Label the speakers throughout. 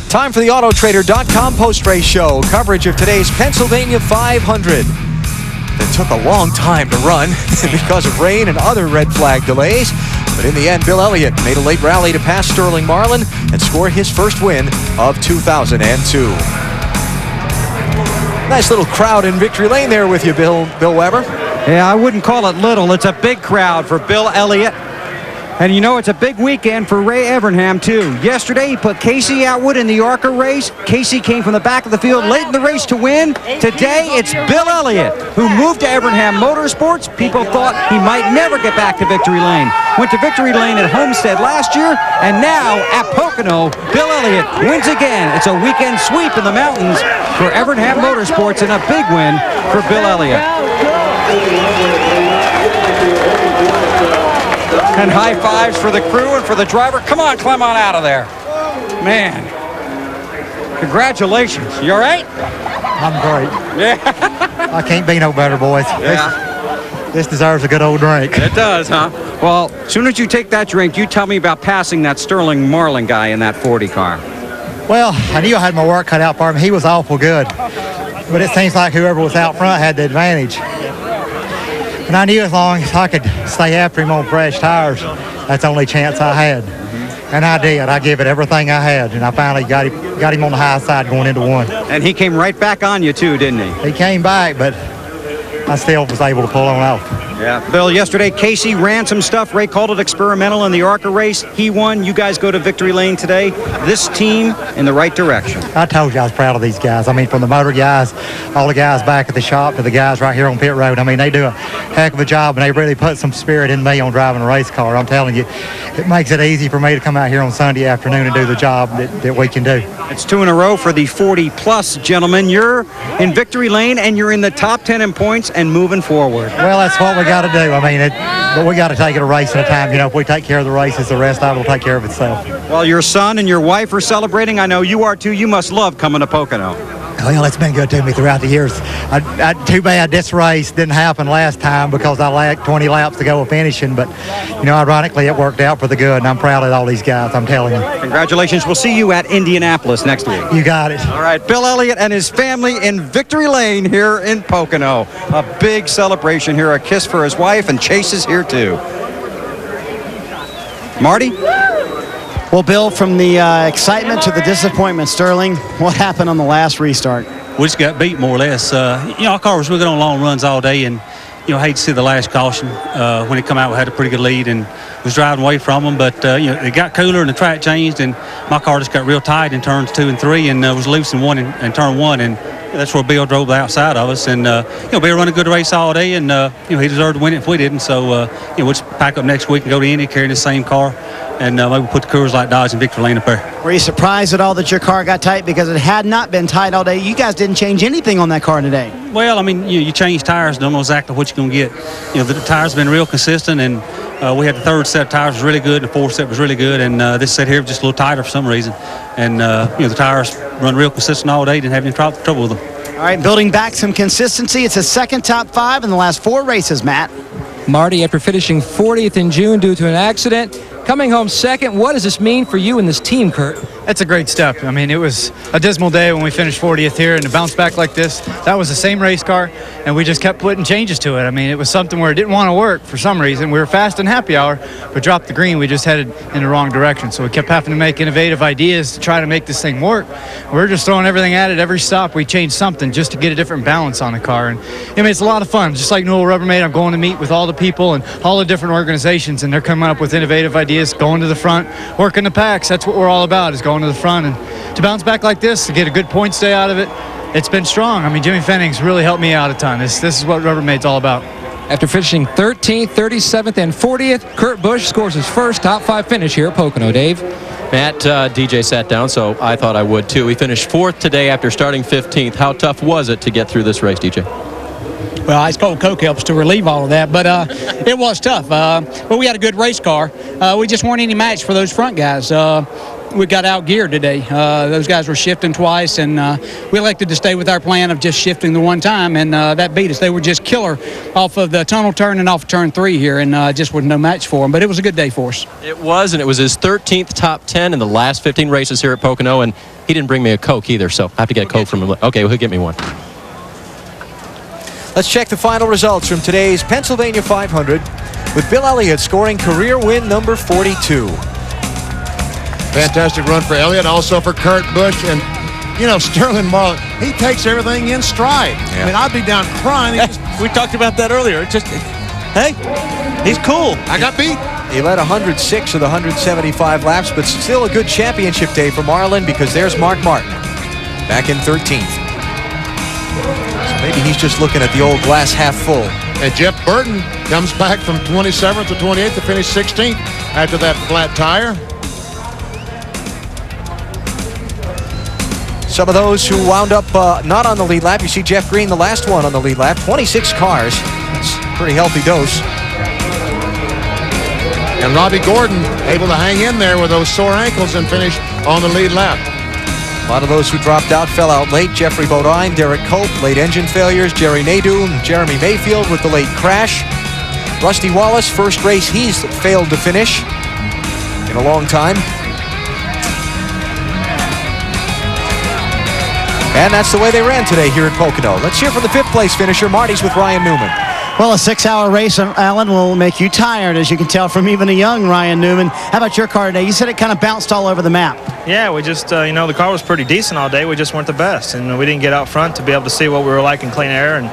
Speaker 1: Time for the Autotrader.com post-race show. Coverage of today's Pennsylvania 500. It took a long time to run because of rain and other red flag delays. But in the end, Bill Elliott made a late rally to pass Sterling Marlin and score his first win of 2002. Nice little crowd in Victory Lane there with you, Bill Weber.
Speaker 2: Yeah, I wouldn't call it little. It's a big crowd for Bill Elliott. And you know, it's a big weekend for Ray Evernham, too. Yesterday, he put Casey Atwood in the ARCA race. Casey came from the back of the field late in the race to win. Today, it's Bill Elliott, who moved to Evernham Motorsports. People thought he might never get back to Victory Lane. Went to Victory Lane at Homestead last year, and now at Pocono, Bill Elliott wins again. It's a weekend sweep in the mountains for Evernham Motorsports and a big win for Bill Elliott. And high fives for the crew and for the driver. Come on, climb on out of there. Man, congratulations. You all right?
Speaker 3: I'm great.
Speaker 2: Yeah.
Speaker 3: I can't be no better, boys.
Speaker 2: Yeah.
Speaker 3: This deserves a good old drink.
Speaker 2: It does, huh? Well, as soon as you take that drink, you tell me about passing that Sterling Marlin guy in that 40 car.
Speaker 3: Well, I knew I had my work cut out for him. He was awful good. But it seems like whoever was out front had the advantage. And I knew as long as I could stay after him on fresh tires, that's the only chance I had. And I did. I gave it everything I had, and I finally got him on the high side going into one.
Speaker 2: And he came right back on you, too, didn't he?
Speaker 3: He came back, but I still was able to pull on off.
Speaker 2: Yeah. Bill, yesterday, Casey ran some stuff. Ray called it experimental in the ARCA race. He won. You guys go to Victory Lane today. This team in the right direction.
Speaker 3: I told you I was proud of these guys. I mean, from the motor guys, all the guys back at the shop to the guys right here on pit road. I mean, they do a heck of a job, and they really put some spirit in me on driving a race car. I'm telling you, it makes it easy for me to come out here on Sunday afternoon and do the job that we can do.
Speaker 2: It's 2 in a row for the 40-plus, gentlemen. You're in Victory Lane, and you're in the top 10 in points and moving forward.
Speaker 3: Well, that's what we got to do. I mean, but we got to take it a race at a time. You know, if we take care of the races, the rest of it will take care of itself.
Speaker 2: Well, your son and your wife are celebrating. I know you are, too. You must love coming to Pocono.
Speaker 3: Well, it's been good to me throughout the years. Too bad this race didn't happen last time because I lacked 20 laps to go with finishing. But, you know, ironically, it worked out for the good, and I'm proud of all these guys, I'm telling you.
Speaker 2: Congratulations. We'll see you at Indianapolis next week.
Speaker 3: You got it.
Speaker 2: All right, Bill Elliott and his family in Victory Lane here in Pocono. A big celebration here, a kiss for his wife, and Chase is here, too. Marty?
Speaker 4: Well, Bill, from the excitement to the disappointment, Sterling, what happened on the last restart?
Speaker 5: We just got beat more or less. You know, our car was really good on long runs all day, and, you know, hate to see the last caution. When it come out, we had a pretty good lead and was driving away from them, but, you know, it got cooler and the track changed, and my car just got real tight in turns 2 and 3 and was loose in turn 1, and that's where Bill drove the outside of us. And, you know, Bill run a good race all day, and, you know, he deserved to win it if we didn't. So, you know, we'll just pack up next week and go to Indy carrying the same car. And maybe put the Coors Light Dodge and Victory Lane up there.
Speaker 4: Were you surprised at all that your car got tight? Because it had not been tight all day. You guys didn't change anything on that car today.
Speaker 5: Well, I mean, you change tires, don't know exactly what you're going to get. You know, the tires have been real consistent, and we had the third set of tires was really good, and the fourth set was really good, and this set here was just a little tighter for some reason. And, you know, the tires run real consistent all day, didn't have any trouble with them.
Speaker 4: All right, building back some consistency. It's his second top 5 in the last 4 races, Matt.
Speaker 6: Marty, after finishing 40th in June due to an accident, coming home second, what does this mean for you and this team, Kurt?
Speaker 7: That's a great step. I mean, it was a dismal day when we finished 40th here, and to bounce back like this, that was the same race car, and we just kept putting changes to it. I mean, it was something where it didn't want to work for some reason. We were fast in happy hour, but dropped the green. We just headed in the wrong direction, so we kept having to make innovative ideas to try to make this thing work. We were just throwing everything at it. Every stop, we changed something just to get a different balance on the car. And I mean, it's a lot of fun. Just like Newell Rubbermaid, I'm going to meet with all the people and all the different organizations, and they're coming up with innovative ideas, going to the front, working the packs. That's what we're all about, is going to the front. And to bounce back like this, to get a good points day out of it, it's been strong. I mean, Jimmy Fenning's really helped me out a ton. This is what Rubbermaid's all about.
Speaker 6: After finishing 13th, 37th, and 40th, Kurt Busch scores his first top 5 finish here at Pocono. Dave?
Speaker 8: Matt, DJ sat down, so I thought I would too. He finished 4th today after starting 15th. How tough was it to get through this race, DJ?
Speaker 9: Well, ice cold Coke helps to relieve all of that, but it was tough. But we had a good race car. We just weren't any match for those front guys. We got out-geared today. Those guys were shifting twice, and we elected to stay with our plan of just shifting the one time, and that beat us. They were just killer off of the tunnel turn and off of turn 3 here, and just was no match for them. But it was a good day for us.
Speaker 8: It was, and it was his 13th top 10 in the last 15 races here at Pocono, and He didn't bring me a Coke either, so I have to get a Coke from him. Okay, well, he'll get me one.
Speaker 1: Let's check the final results from today's Pennsylvania 500 with Bill Elliott scoring career win number 42.
Speaker 10: Fantastic run for Elliott, also for Kurt Busch. And, you know, Sterling Marlin, he takes everything in stride.
Speaker 1: Yeah.
Speaker 10: I mean, I'd be down crying.
Speaker 11: We talked about that earlier. It's just, hey, he's cool.
Speaker 10: I got beat.
Speaker 1: He led 106 of the 175 laps, but still a good championship day for Marlin because there's Mark Martin back in 13th. So maybe he's just looking at the old glass half full.
Speaker 10: And Jeff Burton comes back from 27th to 28th to finish 16th after that flat tire.
Speaker 1: Some of those who wound up not on the lead lap. You see Jeff Green, the last one on the lead lap. 26 cars. That's a pretty healthy dose.
Speaker 10: And Robbie Gordon able to hang in there with those sore ankles and finish on the lead lap.
Speaker 1: A lot of those who dropped out fell out late. Jeffrey Bodine, Derek Cope, late engine failures. Jerry Nadeau, Jeremy Mayfield with the late crash. Rusty Wallace, first race he's failed to finish in a long time. And that's the way they ran today here at Pocono. Let's hear from the 5th place finisher. Marty's with Ryan Newman.
Speaker 4: Well, a 6-hour race, Alan, will make you tired, as you can tell from even a young Ryan Newman. How about your car today? You said it kind of bounced all over the map.
Speaker 12: Yeah, we just, you know, the car was pretty decent all day. We just weren't the best, and we didn't get out front to be able to see what we were like in clean air. And,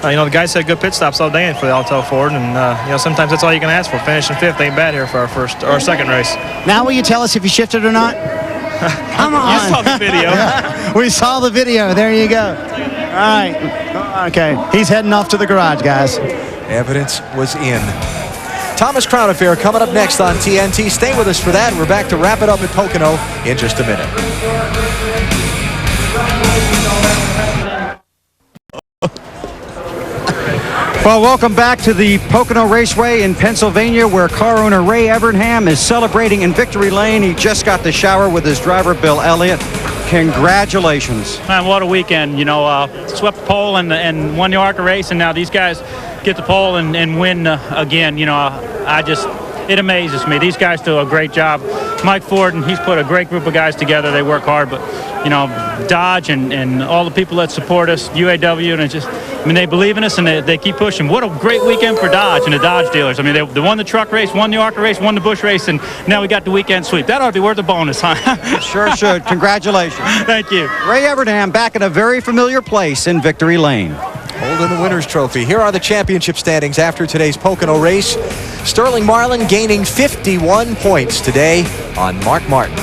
Speaker 12: you know, the guys had good pit stops all day for the Alto Ford, and, you know, sometimes that's all you can ask for. Finishing 5th ain't bad here for our second race.
Speaker 4: Now will you tell us if you shifted or not? Come on.
Speaker 12: You saw the video.
Speaker 4: We saw the video. There you go. All right. Okay. He's heading off to the garage, guys.
Speaker 1: Evidence was in. Thomas Crown Affair coming up next on TNT. Stay with us for that. We're back to wrap it up at Pocono in just a minute.
Speaker 2: Well, welcome back to the Pocono Raceway in Pennsylvania, where car owner Ray Evernham is celebrating in victory lane. He just got the shower with his driver, Bill Elliott. Congratulations.
Speaker 13: Man, what a weekend. You know, swept the pole and won the ARCA race, and now these guys get the pole and win again. You know, it amazes me. These guys do a great job. Mike Ford, and he's put a great group of guys together. They work hard, but, you know, Dodge and all the people that support us, UAW, and it's just, I mean, they believe in us and they keep pushing. What a great weekend for Dodge and the Dodge dealers. I mean, they won the truck race, won the ARCA race, won the Busch race, and now we got the weekend sweep. That ought to be worth a bonus, huh?
Speaker 2: Sure should. Congratulations.
Speaker 13: Thank you.
Speaker 2: Ray Evernham back in a very familiar place in victory lane.
Speaker 1: Holding the winner's trophy. Here are the championship standings after today's Pocono race. Sterling Marlin gaining 51 points today on Mark Martin.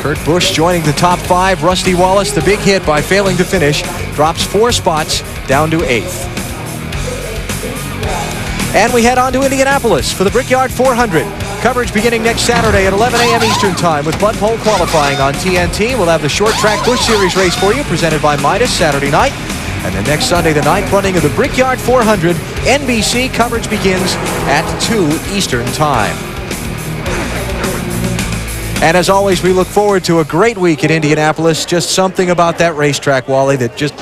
Speaker 1: Kurt Busch joining the top 5. Rusty Wallace, the big hit by failing to finish, drops 4 spots down to 8th. And we head on to Indianapolis for the Brickyard 400. Coverage beginning next Saturday at 11 a.m. Eastern Time with Bud Pole qualifying on TNT. We'll have the short track Busch Series race for you presented by Midas Saturday night. And then next Sunday, the 9th running of the Brickyard 400. NBC coverage begins at 2 Eastern Time. And as always, we look forward to a great week at Indianapolis. Just something about that racetrack, Wally, that just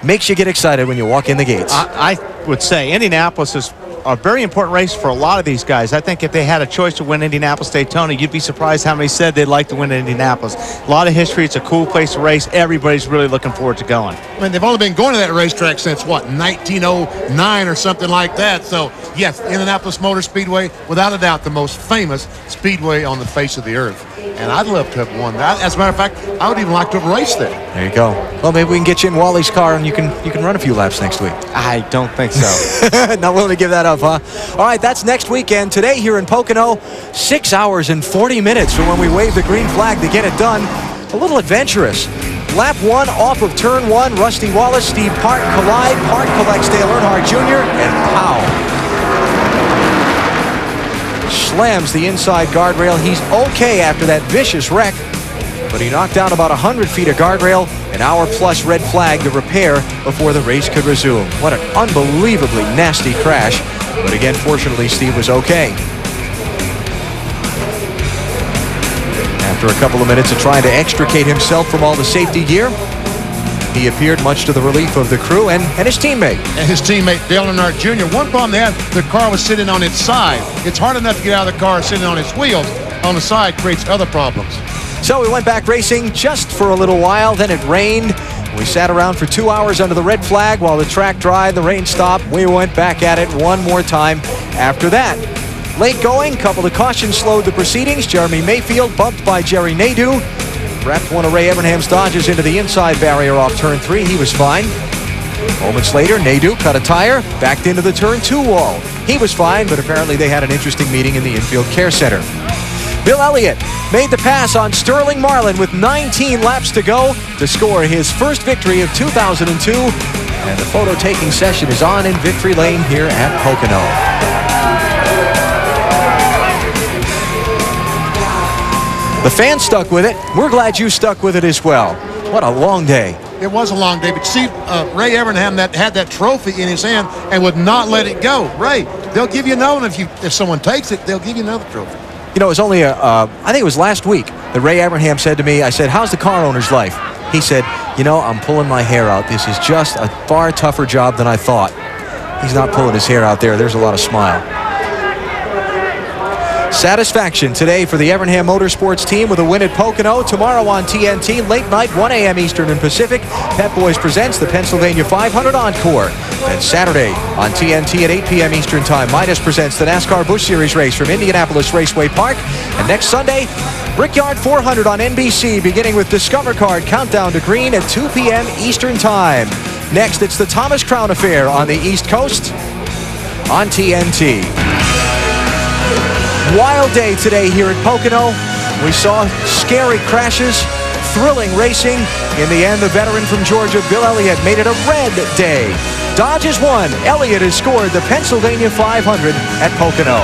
Speaker 1: makes you get excited when you walk in the gates.
Speaker 11: I would say Indianapolis is a very important race for a lot of these guys. I think if they had a choice to win Indianapolis Daytona, you'd be surprised how many said they'd like to win Indianapolis. A lot of history. It's a cool place to race. Everybody's really looking forward to going.
Speaker 10: I mean, they've only been going to that racetrack since, what, 1909 or something like that. So, yes, Indianapolis Motor Speedway, without a doubt, the most famous speedway on the face of the earth. And I'd love to have won that. As a matter of fact, I would even like to have raced there.
Speaker 1: There you go. Well, maybe we can get you in Wally's car and you can run a few laps next week.
Speaker 11: I don't think so.
Speaker 1: Not willing to give that up, huh? All right, that's next weekend. Today here in Pocono, 6 hours and 40 minutes from when we wave the green flag to get it done. A little adventurous. Lap 1 off of turn 1. Rusty Wallace, Steve Park collide. Park collects Dale Earnhardt Jr. and pow. Slams the inside guardrail. He's okay after that vicious wreck, but he knocked down about 100 feet of guardrail. An hour-plus red flag to repair before the race could resume. What an unbelievably nasty crash. But again, fortunately, Steve was okay. After a couple of minutes of trying to extricate himself from all the safety gear, he appeared much to the relief of the crew and his teammate.
Speaker 10: And his teammate, Dale Earnhardt Jr. One problem they had, the car was sitting on its side. It's hard enough to get out of the car sitting on its wheels. On the side creates other problems.
Speaker 1: So we went back racing just for a little while, then it rained. We sat around for 2 hours under the red flag while the track dried, the rain stopped. We went back at it one more time after that. Late going, couple of cautions slowed the proceedings. Jeremy Mayfield bumped by Jerry Nadeau. Wrapped one of Ray Evernham's Dodges into the inside barrier off turn 3. He was fine. Moments later, Nadeau cut a tire, backed into the turn 2 wall. He was fine, but apparently they had an interesting meeting in the infield care center. Bill Elliott made the pass on Sterling Marlin with 19 laps to go to score his first victory of 2002. And the photo-taking session is on in Victory Lane here at Pocono. The fans stuck with it. We're glad you stuck with it as well. What a long day.
Speaker 10: It was a long day, but see, Ray Evernham that had that trophy in his hand and would not let it go. Ray, they'll give you another one if someone takes it. They'll give you another trophy.
Speaker 1: You know, it was only I think it was last week that Ray Evernham said to me, I said, how's the car owner's life? He said, you know, I'm pulling my hair out. This is just a far tougher job than I thought. He's not pulling his hair out there. There's a lot of smile. Satisfaction today for the Evernham Motorsports team with a win at Pocono. Tomorrow on TNT, late night, 1 a.m. Eastern and Pacific, Pep Boys presents the Pennsylvania 500 Encore. And Saturday on TNT at 8 p.m. Eastern Time, Midas presents the NASCAR Busch Series race from Indianapolis Raceway Park. And next Sunday, Brickyard 400 on NBC, beginning with Discover Card Countdown to Green at 2 p.m. Eastern Time. Next, it's the Thomas Crown Affair on the East Coast on TNT. Wild day today here at Pocono. We saw scary crashes, thrilling racing. In the end, the veteran from Georgia, Bill Elliott, made it a red day. Dodge has won. Elliott has scored the Pennsylvania 500 at Pocono.